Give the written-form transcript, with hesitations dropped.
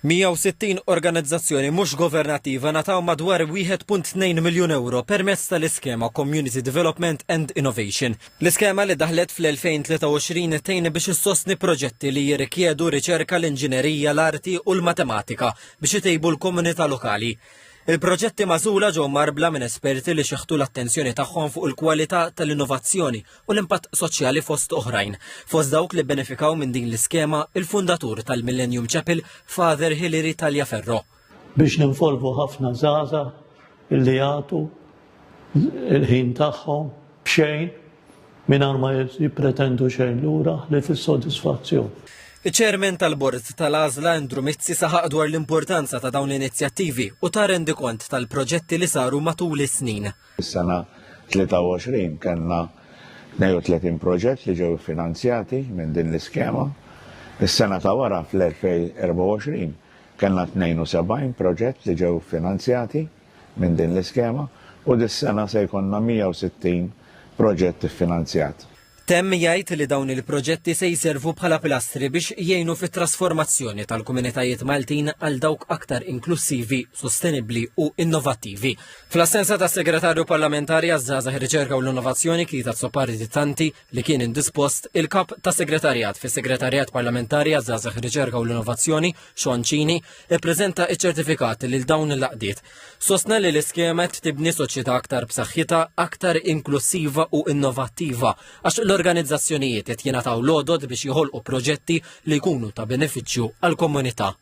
160 organizzazzjoni mhux governattiva nataw madwar 1.2 miljun euro permezz tal-iskema Community Development and Innovation. L-iskema li daħlet fl-2023 tgħin biex issostni proġetti li jirrikjedu riċerka l-inġinerija, l-arti u l-matematika biex itejbu l-komunità lokali. Il-proġetti magħżula ġew marbla minn esperti li xeħtu l-attenzjoni tagħhom fuq il-kwalità tal-innovazzjoni u l-impatt soċjali fost oħrajn. Fost dawk li benefikaw minn din l-iskema il-fundatur tal-Millennium Chapel, Father Hilary Taljaferro. Biex ninvolvu ħafna żgħażagħ illi jagħtu il-ħin tagħhom b'xejn mingħajr ma jippretendu xejn lura li fis-sodisfazzjon. Iċ-ċermen tal-Bord tal-Għażla Andrew Mizzi saħaq dwar l-importanza ta' dawn l-inizjattivi u ta' rendi kont tal-proġetti li saru matul is-snin. Is-sena 23 kellna 32 proġett li ġew finanzjati minn din l-iskema. Is-sena ta' wara fl-2024 kellna 72 proġett li ġew finanzjati minn din l-iskema u dis-sena se jkollna 160 proġett iffinanzjat. Temm jgħid li dawn il-proġetti se jservu bħala pilastri biex jgħinu fit-trasformazzjoni tal-komunitajiet Maltin għal dawk aktar inklusivi, sostenibbli u innovattivi. Fl-assenza tas segretarju parlamentari għaż-żgħażagħ ir-riċerka u l-innovazzjoni Kita Zoppardi Tanti li kien indispost, il-kap ta' segretarjat fis-segretarjat parlamentari għaż-żgħażagħ ir-riċerka u l-innovazzjoni Sean Cini ippreżenta ċ-ċertifikati lil dawn il-laqdiet. Sostna li l-iskema tibni soċjetà aktar b'saħħitha, aktar inklusiva u innovattiva għax l-organizzazzjonijiet qed jingħataw l-għodod biex joħolqu proġetti li jkunu ta' benefiċċju għall-komunità.